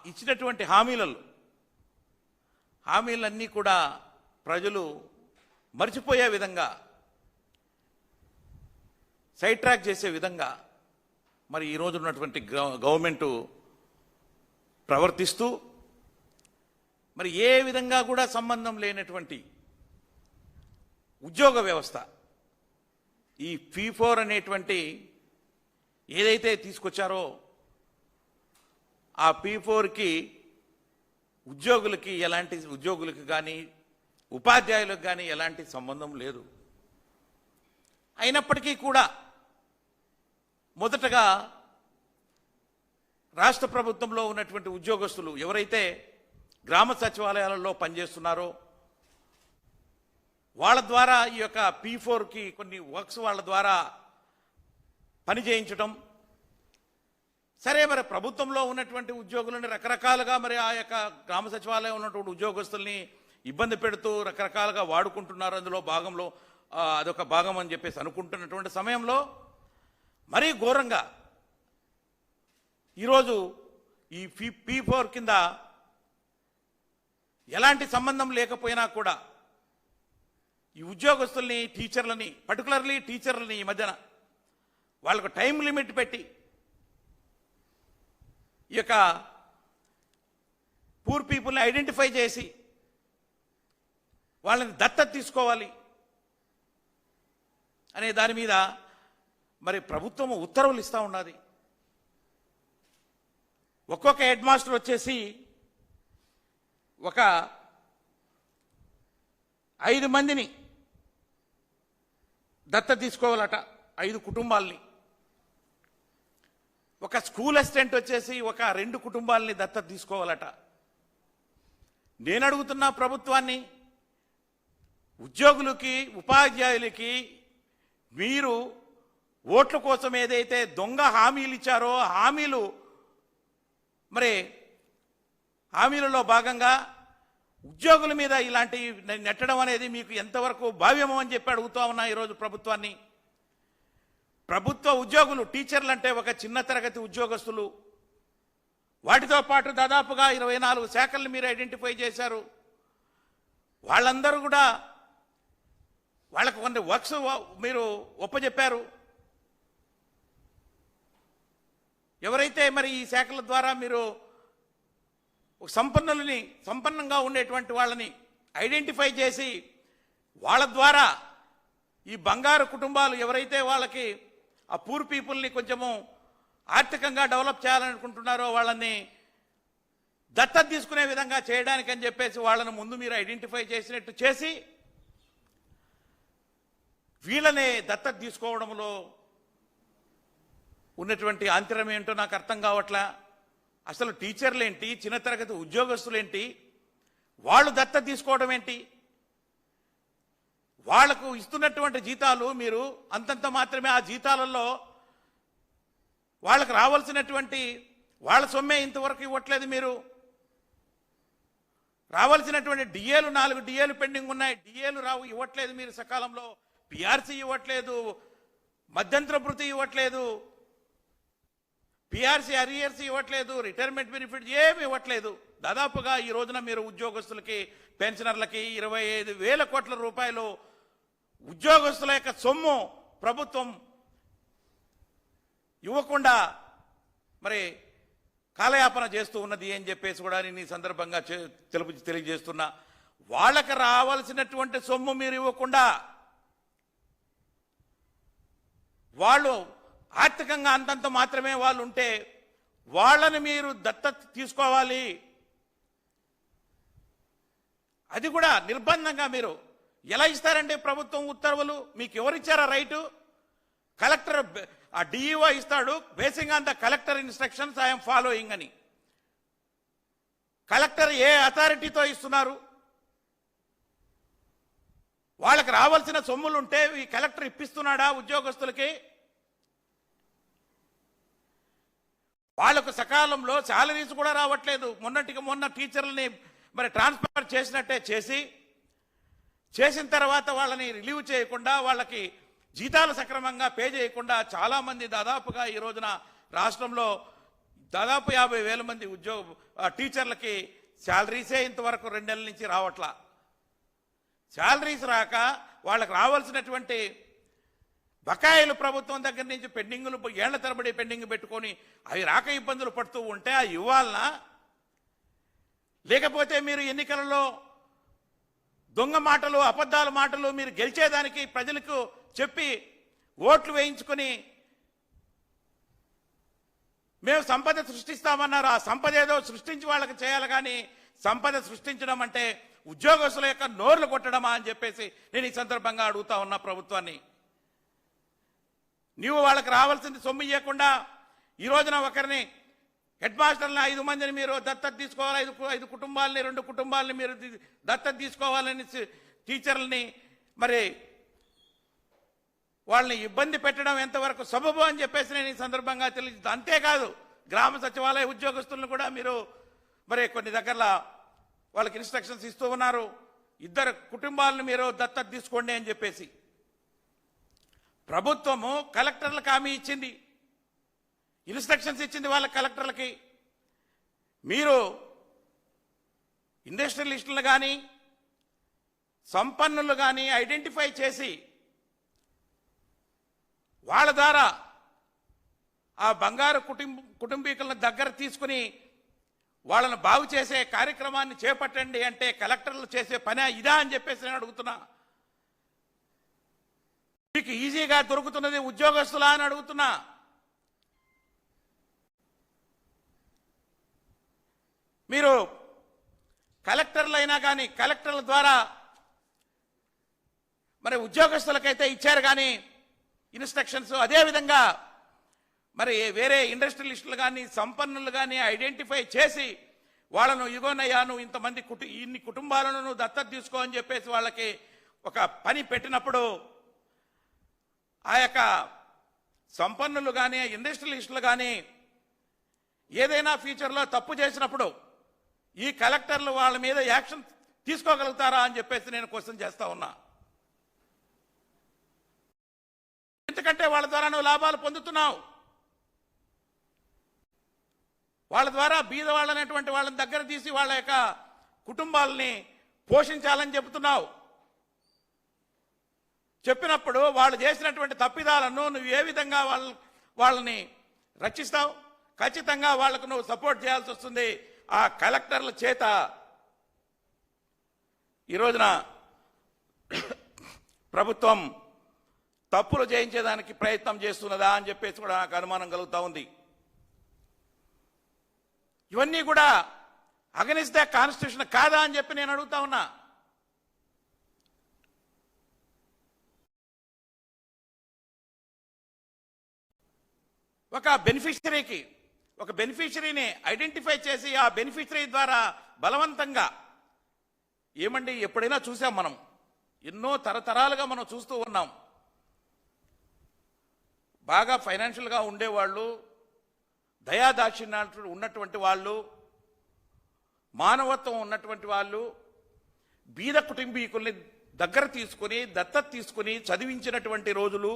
ఇచ్చినటువంటి హామీలన్నీ కూడా ప్రజలు మర్చిపోయే విధంగా, సైడ్ ట్రాక్ చేసే విధంగా మరి ఈరోజు ఉన్నటువంటి గవర్నమెంటు ప్రవర్తిస్తూ మరి ఏ విధంగా కూడా సంబంధం లేనటువంటి ఉద్యోగ వ్యవస్థ, ఈ P4 అనేటువంటి ఏదైతే తీసుకొచ్చారో ఆ P4కి ఉద్యోగులకి కానీ ఉపాధ్యాయులకు కానీ ఎలాంటి సంబంధం లేదు. అయినప్పటికీ కూడా మొదటగా రాష్ట్ర ప్రభుత్వంలో ఉన్నటువంటి ఉద్యోగస్తులు ఎవరైతే గ్రామ సచివాలయాలలో పనిచేస్తున్నారో వాళ్ళ ద్వారా ఈ యొక్క P4కి కొన్ని వర్క్స్ వాళ్ళ ద్వారా పని చేయించడం, సరే మరి ప్రభుత్వంలో ఉన్నటువంటి ఉద్యోగులని రకరకాలుగా మరి ఆ యొక్క గ్రామ సచివాలయం ఉన్నటువంటి ఉద్యోగస్తుల్ని ఇబ్బంది పెడుతూ రకరకాలుగా వాడుకుంటున్నారు, అందులో భాగంలో అదొక భాగం అని చెప్పేసి అనుకుంటున్నటువంటి సమయంలో మరీ ఘోరంగా ఈరోజు ఈ P4 కింద ఎలాంటి సంబంధం లేకపోయినా కూడా ఈ ఉద్యోగస్తుల్ని, టీచర్లని, పర్టికులర్లీ టీచర్లని ఈ మధ్యన వాళ్ళకు టైం లిమిట్ పెట్టి ఈ యొక్క పూర్ పీపుల్ని ఐడెంటిఫై చేసి వాళ్ళని దత్తత తీసుకోవాలి అనే దాని మీద మరి ప్రభుత్వం ఉత్తర్వులు ఇస్తూ ఉన్నది. ఒక్కొక్క హెడ్ మాస్టర్ వచ్చేసి ఒక 5 మందిని దత్తత తీసుకోవాలట, 5 కుటుంబాలని. ఒక స్కూల్ అసిస్టెంట్ వచ్చేసి ఒక 2 కుటుంబాలని దత్తత తీసుకోవాలట. నేను అడుగుతున్న ప్రభుత్వాన్ని, ఉద్యోగులకి, ఉపాధ్యాయులకి మీరు ఓట్ల కోసం ఏదైతే దొంగ హామీలు ఇచ్చారో హామీలలో భాగంగా ఉద్యోగుల మీద ఇలాంటి నెట్టడం అనేది మీకు ఎంతవరకు భావ్యమో అని చెప్పి అడుగుతా ఉన్నా ఈరోజు ప్రభుత్వాన్ని. ప్రభుత్వ ఉద్యోగులు, టీచర్లు అంటే ఒక చిన్న తరగతి ఉద్యోగస్తులు, వాటితో పాటు దాదాపుగా 24 శాఖల్ని మీరు ఐడెంటిఫై చేశారు. వాళ్ళందరూ కూడా వాళ్ళకు కొన్ని వర్క్స్ మీరు ఒప్పజెప్పారు. ఎవరైతే మరి ఈ శాఖల ద్వారా మీరు సంపన్నంగా ఉండేటువంటి వాళ్ళని ఐడెంటిఫై చేసి వాళ్ళ ద్వారా ఈ బంగారు కుటుంబాలు ఎవరైతే వాళ్ళకి ఆ పూర్ పీపుల్ని కొంచెము ఆర్థికంగా డెవలప్ చేయాలనుకుంటున్నారో వాళ్ళని దత్తత తీసుకునే విధంగా చేయడానికి అని చెప్పేసి వాళ్ళను ముందు మీరు ఐడెంటిఫై చేసినట్టు చేసి వీళ్ళనే దత్తత తీసుకోవడంలో ఉన్నటువంటి ఆంతర్యం ఏంటో నాకు అర్థం కావట్లా. అసలు టీచర్లేంటి, చిన్న తరగతి ఉద్యోగస్తులేంటి, వాళ్ళు దత్తత తీసుకోవడం ఏంటి? వాళ్లకు ఇస్తున్నటువంటి జీతాలు మీరు అంతంత మాత్రమే, ఆ జీతాలలో వాళ్ళకు రావాల్సినటువంటి వాళ్ళ సొమ్మే ఇంతవరకు ఇవ్వట్లేదు. మీరు రావాల్సినటువంటి డిఏలు 4 డిఏలు పెండింగ్ ఉన్నాయి, డిఏలు ఇవ్వట్లేదు మీరు సకాలంలో. పిఆర్సీ ఇవ్వట్లేదు, మధ్యంతర భృతి ఇవ్వట్లేదు, పిఆర్సీ అరియర్సీ ఇవ్వట్లేదు, రిటైర్మెంట్ బెనిఫిట్ ఏమి ఇవ్వట్లేదు. దాదాపుగా ఈ రోజున మీరు ఉద్యోగస్తులకి, పెన్షనర్లకి 25,000 కోట్ల రూపాయలు ఉద్యోగస్తుల యొక్క సొమ్ము ప్రభుత్వం ఇవ్వకుండా మరి కాలయాపన చేస్తూ ఉన్నది అని చెప్పేసి కూడా నేను ఈ సందర్భంగా తెలియజేస్తున్నా. వాళ్ళకి రావాల్సినటువంటి సొమ్ము మీరు ఇవ్వకుండా వాళ్ళు ఆర్థికంగా అంతంత మాత్రమే వాళ్ళు ఉంటే వాళ్ళని మీరు దత్తత తీసుకోవాలి. అది కూడా నిర్బంధంగా మీరు ఎలా ఇస్తారంటే ప్రభుత్వం ఉత్తర్వులు మీకు ఎవరిచ్చారా రైటు? కలెక్టర్, ఆ డిఈఓ ఇస్తాడు, basing on the collector instructions I'm following అని. కలెక్టర్ ఏ అథారిటీతో ఇస్తున్నారు? వాళ్ళకి రావాల్సిన సొమ్ములుంటే ఈ కలెక్టర్ ఇప్పిస్తున్నాడా ఉద్యోగస్తులకి? వాళ్లకు సకాలంలో శాలరీస్ కూడా రావట్లేదు. మొన్న టీచర్లని మరి ట్రాన్స్ఫర్ చేసినట్టే చేసిన తర్వాత వాళ్ళని రిలీవ్ చేయకుండా, వాళ్ళకి జీతాలు సక్రమంగా పే చేయకుండా చాలా మంది దాదాపుగా ఈ రోజున రాష్ట్రంలో దాదాపు 50,000 మంది టీచర్లకి శాలరీసే ఇంతవరకు 2 నెలల నుంచి రావట్లా. శాలరీస్ రాక వాళ్ళకి రావాల్సినటువంటి బకాయిలు ప్రభుత్వం దగ్గర నుంచి పెండింగులు ఏళ్ల తరబడి పెండింగ్ పెట్టుకొని అవి రాక ఇబ్బందులు పడుతూ ఉంటే అవి ఇవ్వాలనా? లేకపోతే మీరు ఎన్నికలలో దొంగ మాటలు అబద్ధాల మాటలు మీరు గెలిచేదానికి ప్రజలకు చెప్పి ఓట్లు వేయించుకొని మేము సంపద సృష్టిస్తామన్నారు. ఆ సంపద ఏదో సృష్టించి వాళ్ళకి చేయాలి, కానీ సంపద సృష్టించడం అంటే ఉద్యోగస్తుల యొక్క నోర్లు కొట్టడమా అని చెప్పేసి నేను ఈ సందర్భంగా అడుగుతా ఉన్నా ప్రభుత్వాన్ని. నీవు వాళ్ళకి రావాల్సింది సొమ్ము ఇవ్వకుండా ఈ రోజున ఒకరిని హెడ్ మాస్టర్ని 5 మందిని మీరు దత్తత తీసుకోవాలి, 5 కుటుంబాలని 2 కుటుంబాలని మీరు దత్తత తీసుకోవాలని టీచర్లని మరి వాళ్ళని ఇబ్బంది పెట్టడం ఎంతవరకు సబబు అని చెప్పేసి నేను ఈ సందర్భంగా తెలియజేస్తాను. అంతేకాదు గ్రామ సచివాలయ ఉద్యోగస్తులను కూడా మీరు మరి కొన్ని దగ్గరలో వాళ్ళకి ఇన్స్ట్రక్షన్స్ ఇస్తూ ఉన్నారు, 2 కుటుంబాలను మీరు దత్తత తీసుకోండి అని చెప్పేసి. ప్రభుత్వము కలెక్టర్లకు హామీ ఇచ్చింది, ఇన్స్ట్రక్షన్స్ ఇచ్చింది వాళ్ళ కలెక్టర్లకి. మీరు ఇండస్ట్రియలిస్టులు కానీ సంపన్నులు కానీ ఐడెంటిఫై చేసి వాళ్ళ ద్వారా ఆ బంగారు కుటుంబీకులను దగ్గర తీసుకుని వాళ్ళను బాగు చేసే కార్యక్రమాన్ని చేపట్టండి అంటే కలెక్టర్లు చేసే పని ఇదా అని చెప్పేసి నేను అడుగుతున్నా. మీకు ఈజీగా దొరుకుతున్నది ఉద్యోగస్తులా అని అడుగుతున్నా. మీరు కలెక్టర్లు అయినా కానీ కలెక్టర్ల ద్వారా మరి ఉద్యోగస్తులకైతే ఇచ్చారు కానీ ఇన్స్ట్రక్షన్స్, అదేవిధంగా మరి వేరే ఇండస్ట్రియలిస్టులు కానీ సంపన్నులు కానీ ఐడెంటిఫై చేసి వాళ్ళను ఇగోనయ్యా నువ్వు ఇంతమంది ఇన్ని కుటుంబాలను నువ్వు దత్తత తీసుకో అని చెప్పేసి వాళ్ళకి ఒక పని పెట్టినప్పుడు ఆ యొక్క సంపన్నులు కానీ ఇండస్ట్రియలిస్టులు కానీ ఏదైనా ఫ్యూచర్లో తప్పు చేసినప్పుడు ఈ కలెక్టర్లు వాళ్ళ మీద యాక్షన్ తీసుకోగలుగుతారా అని చెప్పేసి నేను క్వశ్చన్ చేస్తా ఉన్నా. ఎందుకంటే వాళ్ళ ద్వారా నువ్వు లాభాలు పొందుతున్నావు, వాళ్ళ ద్వారా బీద వాళ్ళనేటువంటి వాళ్ళని దగ్గర తీసి వాళ్ళ యొక్క కుటుంబాలని పోషించాలని చెబుతున్నావు. చెప్పినప్పుడు వాళ్ళు చేసినటువంటి తప్పిదాలను నువ్వు ఏ విధంగా వాళ్ళని రక్షిస్తావు? ఖచ్చితంగా వాళ్లకు నువ్వు సపోర్ట్ చేయాల్సి వస్తుంది. ఆ కలెక్టర్ల చేత ఈ రోజున ప్రభుత్వం తప్పులు చేయించేదానికి ప్రయత్నం చేస్తున్నదా అని చెప్పేసి కూడా నాకు అనుమానం కలుగుతూ ఉంది. ఇవన్నీ కూడా అగెనిస్ట్ ద కాన్స్టిట్యూషన్ కాదా అని చెప్పి నేను అడుగుతా ఉన్నా. ఒక బెనిఫిషరీని ఐడెంటిఫై చేసి ఆ బెనిఫిషరీ ద్వారా బలవంతంగా ఏమండి ఎప్పుడైనా చూసాం మనం, ఎన్నో తరతరాలుగా మనం చూస్తూ ఉన్నాం. బాగా ఫైనాన్షియల్గా ఉండేవాళ్ళు, దయాదాక్షిణ్యాలు ఉన్నటువంటి వాళ్ళు, మానవత్వం ఉన్నటువంటి వాళ్ళు బీద కుటుంబీకుల్ని దగ్గర తీసుకుని దత్తత తీసుకుని చదివించినటువంటి రోజులు,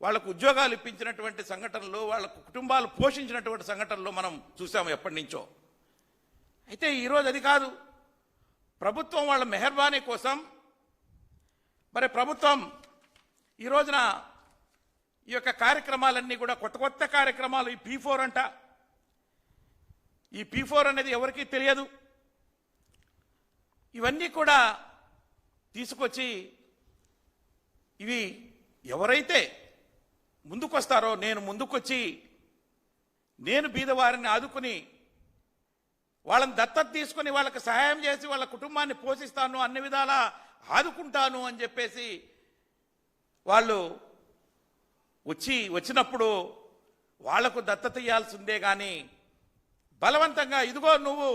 వాళ్ళకు ఉద్యోగాలు ఇప్పించినటువంటి సంఘటనలు, వాళ్ళ కుటుంబాలు పోషించినటువంటి సంఘటనలు మనం చూసాము ఎప్పటి నుంచో. అయితే ఈరోజు అది కాదు. ప్రభుత్వం వాళ్ళ మెహర్బానీ కోసం మరి ప్రభుత్వం ఈ రోజున ఈ యొక్క కార్యక్రమాలన్నీ కూడా కొత్త కార్యక్రమాలు, ఈ P4 అంట. ఈ P4 అనేది ఎవరికీ తెలియదు. ఇవన్నీ కూడా తీసుకొచ్చి ఇవి ఎవరైతే ముందుకొస్తారో, నేను ముందుకొచ్చి నేను బీదవారిని ఆదుకుని వాళ్ళని దత్తత తీసుకుని వాళ్ళకి సహాయం చేసి వాళ్ళ కుటుంబాన్ని పోషిస్తాను, అన్ని విధాలా ఆదుకుంటాను అని చెప్పేసి వాళ్ళు వచ్చినప్పుడు వాళ్లకు దత్తత ఇవ్వాల్సిందే కానీ బలవంతంగా ఇదిగో నువ్వు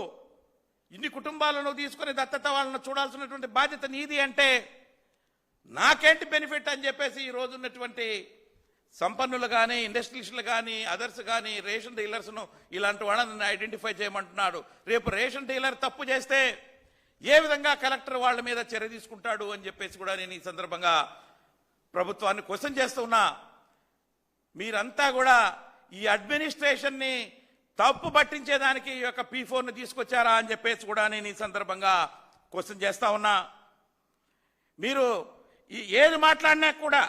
ఇన్ని కుటుంబాలను తీసుకుని దత్తత వాళ్ళను చూడాల్సినటువంటి బాధ్యత నీది అంటే నాకేంటి బెనిఫిట్ అని చెప్పేసి ఈ రోజు ఉన్నటువంటి సంపన్నులు కానీ ఇండస్ట్రియలిస్టులు కానీ అదర్స్ కానీ రేషన్ డీలర్స్ను ఇలాంటి వాళ్ళని ఐడెంటిఫై చేయమంటున్నాడు. రేపు రేషన్ డీలర్ తప్పు చేస్తే ఏ విధంగా కలెక్టర్ వాళ్ళ మీద చర్య తీసుకుంటాడు అని చెప్పేసి కూడా నేను ఈ సందర్భంగా ప్రభుత్వాన్ని క్వశ్చన్ చేస్తున్నా. మీరంతా కూడా ఈ అడ్మినిస్ట్రేషన్ని తప్పు పట్టించేదానికి ఈ యొక్క P4ని తీసుకొచ్చారా అని చెప్పేసి కూడా నేను ఈ సందర్భంగా క్వశ్చన్ చేస్తా ఉన్నా. మీరు ఏది మాట్లాడినా కూడా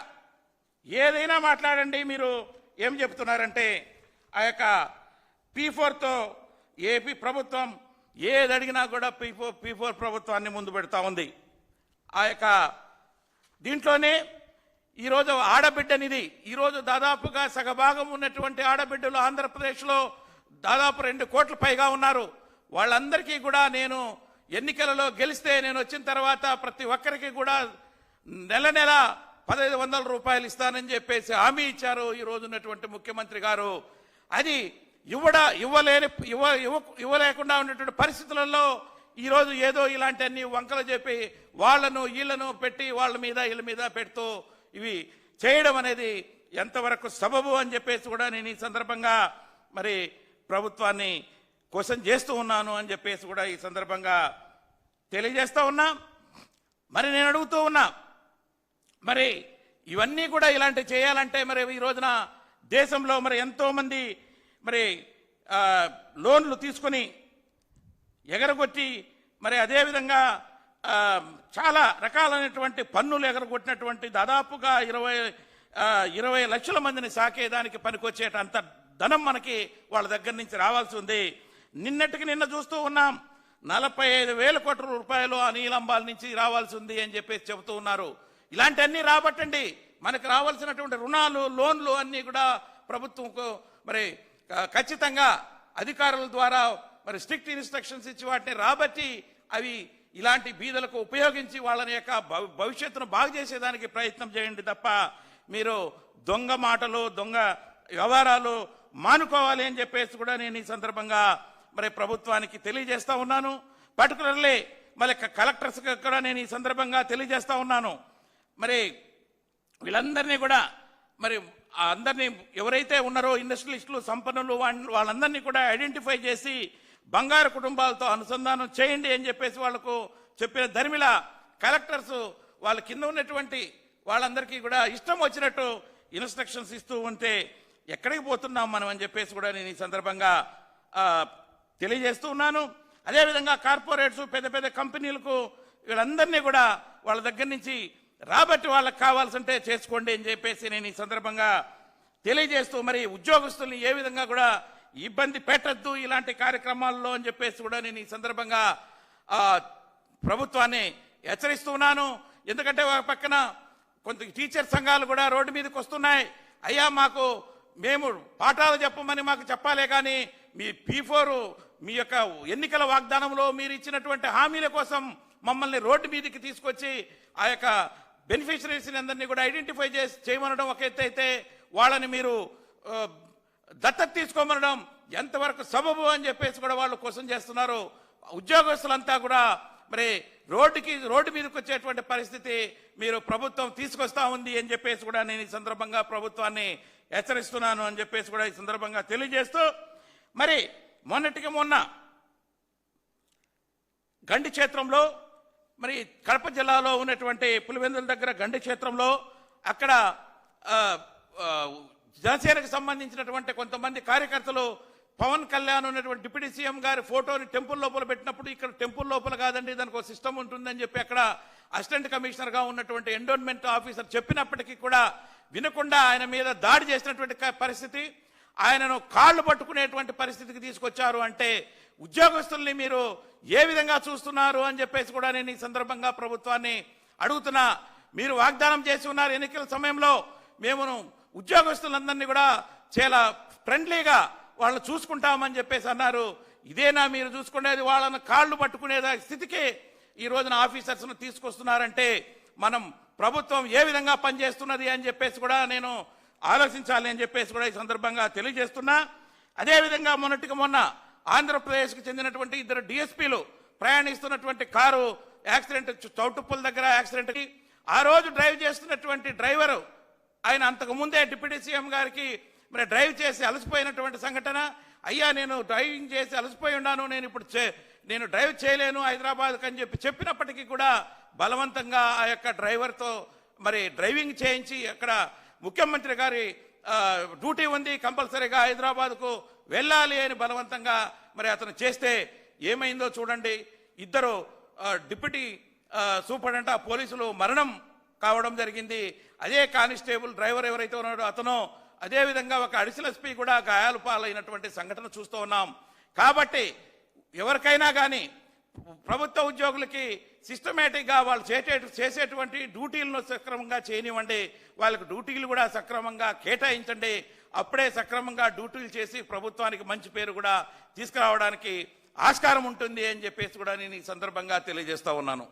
ఏదైనా మాట్లాడండి, మీరు ఏం చెప్తున్నారంటే ఆ యొక్క P4తో ఏపీ ప్రభుత్వం ఏది అడిగినా కూడా P4 ప్రభుత్వాన్ని ముందు పెడతా ఉంది. ఆ యొక్క దీంట్లోనే ఈరోజు ఆడబిడ్డనిది ఈరోజు దాదాపుగా సగభాగం ఉన్నటువంటి ఆడబిడ్డలు ఆంధ్రప్రదేశ్లో దాదాపు 2 కోట్ల పైగా ఉన్నారు. వాళ్ళందరికీ కూడా నేను ఎన్నికలలో గెలిస్తే నేను వచ్చిన తర్వాత ప్రతి ఒక్కరికి కూడా నెల నెల 1,500 రూపాయలు ఇస్తానని చెప్పేసి హామీ ఇచ్చారు ఈ రోజు ఉన్నటువంటి ముఖ్యమంత్రి గారు. అది ఇవ్వలేకుండా ఉన్నటువంటి పరిస్థితులలో ఈరోజు ఏదో ఇలాంటి అన్ని వంకలు చెప్పి వీళ్ళను పెట్టి వాళ్ళ మీద వీళ్ళ మీద పెడుతూ ఇవి చేయడం అనేది ఎంతవరకు సబబు అని చెప్పేసి కూడా నేను ఈ సందర్భంగా మరి ప్రభుత్వాన్ని క్వశ్చన్ చేస్తూ ఉన్నాను అని చెప్పేసి కూడా ఈ సందర్భంగా తెలియజేస్తూ ఉన్నా. మరి నేను అడుగుతూ ఉన్నా, మరి ఇవన్నీ కూడా ఇలాంటివి చేయాలంటే మరి ఈ రోజున దేశంలో మరి ఎంతోమంది మరి లోన్లు తీసుకొని ఎగరగొట్టి మరి అదేవిధంగా చాలా రకాలైనటువంటి పన్నులు ఎగరగొట్టినటువంటి దాదాపుగా 20 లక్షల మందిని సాకేదానికి పనికొచ్చేటంత ధనం మనకి వాళ్ళ దగ్గర నుంచి రావాల్సి ఉంది. నిన్న చూస్తూ ఉన్నాం 45,000 కోట్ల రూపాయలు అనిల్ అంబానీ నుంచి రావాల్సి ఉంది అని చెప్పేసి చెబుతూ ఉన్నారు. ఇలాంటివన్నీ రాబట్టండి, మనకు రావాల్సినటువంటి రుణాలు లోన్లు అన్నీ కూడా ప్రభుత్వంకు మరి ఖచ్చితంగా అధికారుల ద్వారా మరి స్ట్రిక్ట్ ఇన్స్ట్రక్షన్స్ ఇచ్చి వాటిని రాబట్టి అవి ఇలాంటి బీదలకు ఉపయోగించి వాళ్ళని యొక్క భవిష్యత్తును బాగు చేసేదానికి ప్రయత్నం చేయండి తప్ప మీరు దొంగ మాటలు దొంగ వ్యవహారాలు మానుకోవాలి అని చెప్పేసి కూడా నేను ఈ సందర్భంగా మరి ప్రభుత్వానికి తెలియజేస్తా ఉన్నాను. పర్టికులర్లీ మరి కలెక్టర్స్ కూడా నేను ఈ సందర్భంగా తెలియజేస్తా ఉన్నాను. మరి వీళ్ళందరినీ కూడా మరి అందరినీ ఎవరైతే ఉన్నారో ఇండస్ట్రియలిస్టులు సంపన్నులు వాళ్ళందరినీ కూడా ఐడెంటిఫై చేసి బంగారు కుటుంబాలతో అనుసంధానం చేయండి అని చెప్పేసి వాళ్లకు చెప్పిన ధర్మిల కలెక్టర్స్ వాళ్ళ కింద ఉన్నటువంటి వాళ్ళందరికీ కూడా ఇష్టం వచ్చినట్టు ఇన్స్ట్రక్షన్స్ ఇస్తూ ఉంటే ఎక్కడికి పోతున్నాం మనం అని చెప్పేసి కూడా నేను ఈ సందర్భంగా తెలియజేస్తూ ఉన్నాను. అదేవిధంగా కార్పొరేట్స్ పెద్ద పెద్ద కంపెనీలకు వీళ్ళందరినీ కూడా వాళ్ళ దగ్గర నుంచి రాబట్టి వాళ్ళకి కావాల్సింటే చేసుకోండి అని చెప్పేసి నేను ఈ సందర్భంగా తెలియజేస్తూ మరి ఉద్యోగస్తుల్ని ఏ విధంగా కూడా ఇబ్బంది పెట్టద్దు ఇలాంటి కార్యక్రమాల్లో అని చెప్పేసి కూడా నేను ఈ సందర్భంగా ప్రభుత్వాన్ని హెచ్చరిస్తున్నాను. ఎందుకంటే ఒక పక్కన కొంత టీచర్ సంఘాలు కూడా రోడ్డు మీదకి వస్తున్నాయి. అయ్యా మేము పాఠాలు చెప్పమని మాకు చెప్పాలే కానీ మీ P4 మీ యొక్క ఎన్నికల వాగ్దానంలో మీరు ఇచ్చినటువంటి హామీల కోసం మమ్మల్ని రోడ్డు మీదకి తీసుకొచ్చి ఆ యొక్క బెనిఫిషరీస్ని అందరినీ కూడా ఐడెంటిఫై చేయమనడం ఒక ఎత్తు అయితే వాళ్ళని మీరు దత్తత తీసుకోమనడం ఎంతవరకు సబబు అని చెప్పేసి కూడా వాళ్ళు క్వశ్చన్ చేస్తున్నారు. ఉద్యోగస్తులంతా కూడా మరి రోడ్డు మీదకి వచ్చేటువంటి పరిస్థితి మీరు ప్రభుత్వం తీసుకొస్తా ఉంది అని చెప్పేసి కూడా నేను ఈ సందర్భంగా ప్రభుత్వాన్ని హెచ్చరిస్తున్నాను అని చెప్పేసి కూడా ఈ సందర్భంగా తెలియజేస్తూ మరి మొన్న గండి క్షేత్రంలో మరి కడప జిల్లాలో ఉన్నటువంటి పులివెందుల దగ్గర గండి క్షేత్రంలో అక్కడ జనసేనకు సంబంధించినటువంటి కొంతమంది కార్యకర్తలు పవన్ కళ్యాణ్ ఉన్నటువంటి డిప్యూటీ సీఎం గారి ఫోటోని టెంపుల్ లోపల పెట్టినప్పుడు ఇక్కడ టెంపుల్ లోపల కాదండి దానికి ఒక సిస్టమ్ ఉంటుందని చెప్పి అక్కడ అసిస్టెంట్ కమిషనర్గా ఉన్నటువంటి ఎండోన్మెంట్ ఆఫీసర్ చెప్పినప్పటికీ కూడా వినకుండా ఆయన మీద దాడి చేసినటువంటి పరిస్థితి, ఆయనను కాళ్ళు పట్టుకునేటువంటి పరిస్థితికి తీసుకొచ్చారు. అంటే ఉద్యోగస్తుల్ని మీరు ఏ విధంగా చూస్తున్నారు అని చెప్పేసి కూడా నేను ఈ సందర్భంగా ప్రభుత్వాన్ని అడుగుతున్నా. మీరు వాగ్దానం చేసి ఉన్నారు ఎన్నికల సమయంలో మేము ఉద్యోగస్తులందరినీ కూడా చాలా ఫ్రెండ్లీగా వాళ్ళని చూసుకుంటామని చెప్పేసి అన్నారు. ఇదేనా మీరు చూసుకునేది? వాళ్ళని కాళ్ళు పట్టుకునే స్థితికి ఈ రోజున ఆఫీసర్స్ను తీసుకొస్తున్నారంటే మనం ప్రభుత్వం ఏ విధంగా పనిచేస్తున్నది అని చెప్పేసి కూడా నేను ఆలోచించాలి అని చెప్పేసి కూడా ఈ సందర్భంగా తెలియజేస్తున్నా. అదేవిధంగా మొన్న ఆంధ్రప్రదేశ్కి చెందినటువంటి 2 DSPలు ప్రయాణిస్తున్నటువంటి కారు యాక్సిడెంట్, చౌటుప్పల దగ్గర యాక్సిడెంట్కి ఆ రోజు డ్రైవ్ చేస్తున్నటువంటి డ్రైవరు ఆయన అంతకు ముందే డిప్యూటీ సీఎం గారికి మరి డ్రైవ్ చేసి అలసిపోయినటువంటి సంఘటన. అయ్యా నేను డ్రైవింగ్ చేసి అలసిపోయి ఉన్నాను, నేను డ్రైవ్ చేయలేను హైదరాబాద్కి అని చెప్పినప్పటికీ కూడా బలవంతంగా ఆ యొక్క డ్రైవర్తో మరి డ్రైవింగ్ చేయించి అక్కడ ముఖ్యమంత్రి గారి డ్యూటీ ఉంది కంపల్సరీగా హైదరాబాద్కు వెళ్ళాలి అని బలవంతంగా మరి అతను చేస్తే ఏమైందో చూడండి. ఇద్దరు డిప్యూటీ సూపరింటెండెంట్ ఆ పోలీసులు మరణం కావడం జరిగింది. అదే కానిస్టేబుల్ డ్రైవర్ ఎవరైతే ఉన్నాడో అతను, అదేవిధంగా ఒక అడిషనల్ ఎస్పీ కూడా గాయాలు పాలైనటువంటి సంఘటన చూస్తూ ఉన్నాం. కాబట్టి ఎవరికైనా కానీ ప్రభుత్వ ఉద్యోగులకి సిస్టమేటిక్గా వాళ్ళు చేసేటువంటి డ్యూటీలను సక్రమంగా చేయనివ్వండి, వాళ్ళకు డ్యూటీలు కూడా సక్రమంగా కేటాయించండి. అప్పుడే సక్రమంగా డ్యూటీలు చేసి ప్రభుత్వానికి మంచి పేరు కూడా తీసుకురావడానికి ఆస్కారం ఉంటుంది అని చెప్పేసి కూడా నేను ఈ సందర్భంగా తెలియజేస్తా ఉన్నాను.